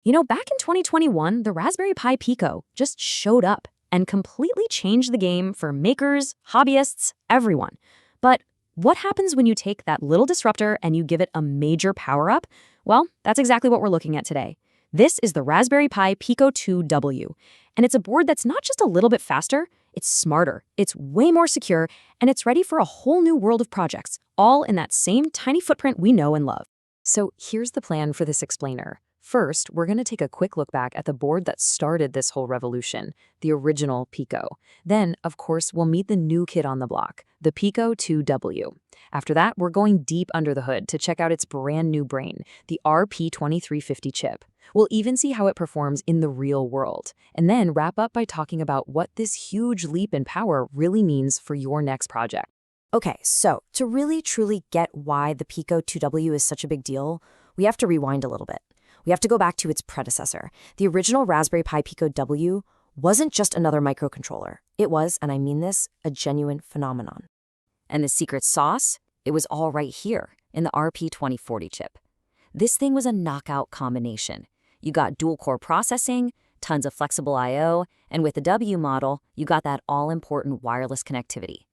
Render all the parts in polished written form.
Back in 2021, the Raspberry Pi Pico just showed up and completely changed the game for makers, hobbyists, everyone. But what happens when you take that little disruptor and you give it a major power-up? Well, that's exactly what we're looking at today. This is the Raspberry Pi Pico W, and it's a board that's not just a little bit faster, it's smarter, it's way more secure, and it's ready for a whole new world of projects, all in that same tiny footprint we know and love. So here's the plan for this explainer. First, we're going to take a quick look back at the board that started this whole revolution, the original Pico. Then, of course, we'll meet the new kid on the block, the Pico W. After that, we're going deep under the hood to check out its brand new brain, the RP2350 chip. We'll even see how it performs in the real world, and then wrap up by talking about what this huge leap in power really means for your next project. Okay, so to really truly get why the Pico W is such a big deal, we have to rewind a little bit. We have to go back to its predecessor. The original Raspberry Pi Pico W wasn't just another microcontroller. It was, and I mean this, a genuine phenomenon. And the secret sauce? It was all right here in the RP2040 chip. This thing was a knockout combination. You got dual-core processing, tons of flexible I/O, and with the W model, you got that all-important wireless connectivity.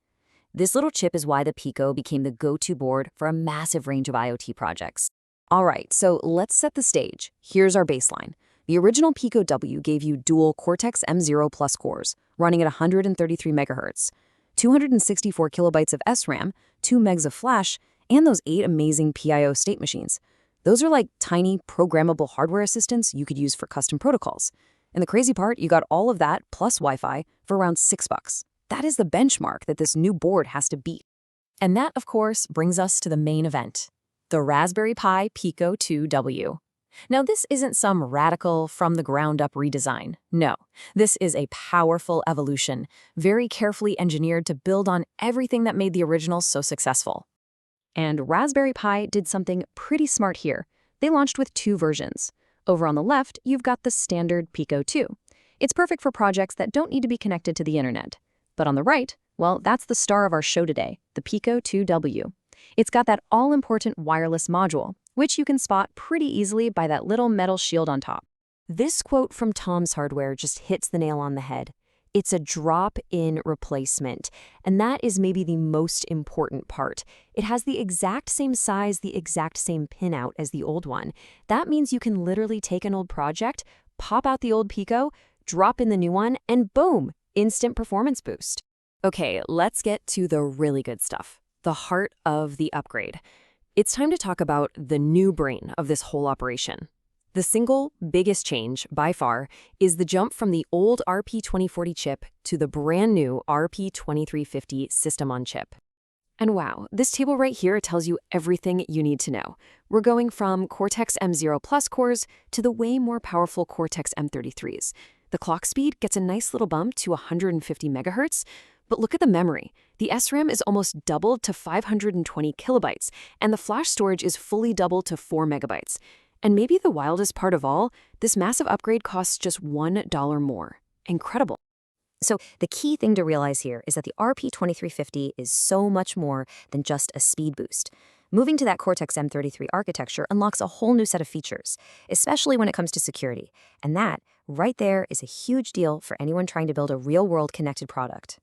This little chip is why the Pico became the go-to board for a massive range of IoT projects. All right, so let's set the stage. Here's our baseline. The original Pico W gave you dual Cortex-M0 Plus cores, running at 133 MHz, 264 kilobytes of SRAM, 2 megs of flash, and those 8 amazing PIO state machines. Those are like tiny, programmable hardware assistants you could use for custom protocols. And the crazy part, you got all of that plus Wi-Fi for around $6. That is the benchmark that this new board has to beat. And that, of course, brings us to the main event. The Raspberry Pi Pico W. Now, this isn't some radical from-the-ground-up redesign. No, this is a powerful evolution, very carefully engineered to build on everything that made the original so successful. And Raspberry Pi did something pretty smart here. They launched with 2 versions. Over on the left, you've got the standard Pico 2. It's perfect for projects that don't need to be connected to the internet. But on the right, well, that's the star of our show today, the Pico W. It's got that all-important wireless module, which you can spot pretty easily by that little metal shield on top. This quote from Tom's Hardware just hits the nail on the head. It's a drop-in replacement, and that is maybe the most important part. It has the exact same size, the exact same pinout as the old one. That means you can literally take an old project, pop out the old Pico, drop in the new one, and boom, instant performance boost. Okay, let's get to the really good stuff. The heart of the upgrade. It's time to talk about the new brain of this whole operation. The single biggest change, by far, is the jump from the old RP2040 chip to the brand new RP2350 system-on-chip. And wow, this table right here tells you everything you need to know. We're going from Cortex-M0 Plus cores to the way more powerful Cortex-M33s. The clock speed gets a nice little bump to 150 megahertz, but look at the memory. The SRAM is almost doubled to 520 kilobytes, and the flash storage is fully doubled to 4 megabytes. And maybe the wildest part of all, this massive upgrade costs just $1 more. Incredible. So the key thing to realize here is that the RP2350 is so much more than just a speed boost. Moving to that Cortex-M33 architecture unlocks a whole new set of features, especially when it comes to security. And that, right there, is a huge deal for anyone trying to build a real-world connected product.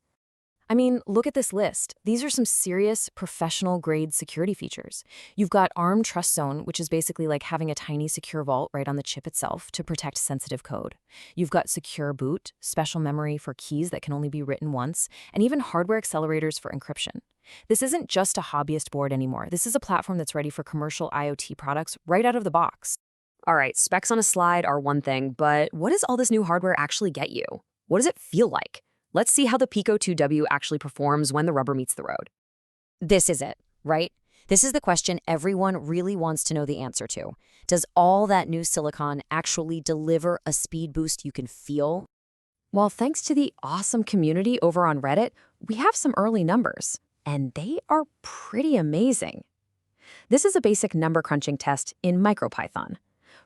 I mean, look at this list. These are some serious professional-grade security features. You've got ARM Trust Zone, which is basically like having a tiny secure vault right on the chip itself to protect sensitive code. You've got Secure Boot, special memory for keys that can only be written once, and even hardware accelerators for encryption. This isn't just a hobbyist board anymore. This is a platform that's ready for commercial IoT products right out of the box. All right, specs on a slide are one thing, but what does all this new hardware actually get you? What does it feel like? Let's see how the Pico W actually performs when the rubber meets the road. This is it, right? This is the question everyone really wants to know the answer to. Does all that new silicon actually deliver a speed boost you can feel? Well, thanks to the awesome community over on Reddit, we have some early numbers, and they are pretty amazing. This is a basic number crunching test in MicroPython.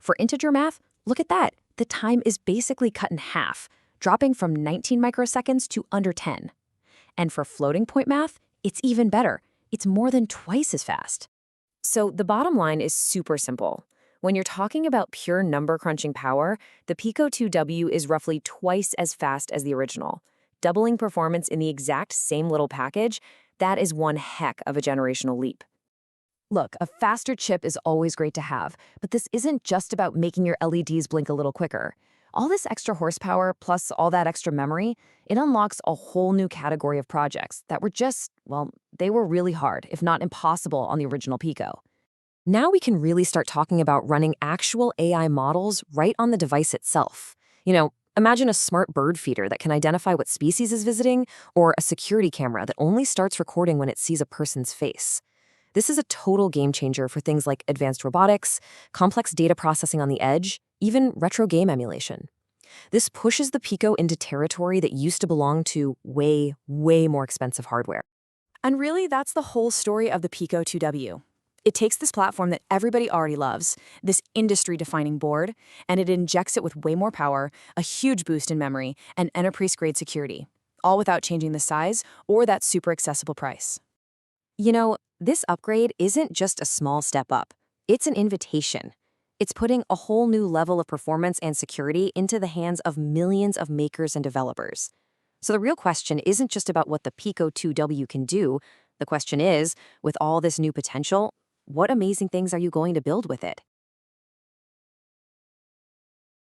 For integer math, look at that. The time is basically cut in half, dropping from 19 microseconds to under 10. And for floating point math, it's even better. It's more than twice as fast. So the bottom line is super simple. When you're talking about pure number crunching power, the Pico 2W is roughly twice as fast as the original. Doubling performance in the exact same little package, that is one heck of a generational leap. Look, a faster chip is always great to have, but this isn't just about making your LEDs blink a little quicker. All this extra horsepower, plus all that extra memory, it unlocks a whole new category of projects that were just, well, they were really hard, if not impossible, on the original Pico. Now we can really start talking about running actual AI models right on the device itself. Imagine a smart bird feeder that can identify what species is visiting, or a security camera that only starts recording when it sees a person's face. This is a total game changer for things like advanced robotics, complex data processing on the edge, even retro game emulation. This pushes the Pico into territory that used to belong to way, way more expensive hardware. And really, that's the whole story of the Pico 2W. It takes this platform that everybody already loves, this industry-defining board, and it injects it with way more power, a huge boost in memory, and enterprise-grade security, all without changing the size or that super accessible price. This upgrade isn't just a small step up. It's an invitation. It's putting a whole new level of performance and security into the hands of millions of makers and developers. So the real question isn't just about what the Pico 2W can do. The question is, with all this new potential, what amazing things are you going to build with it?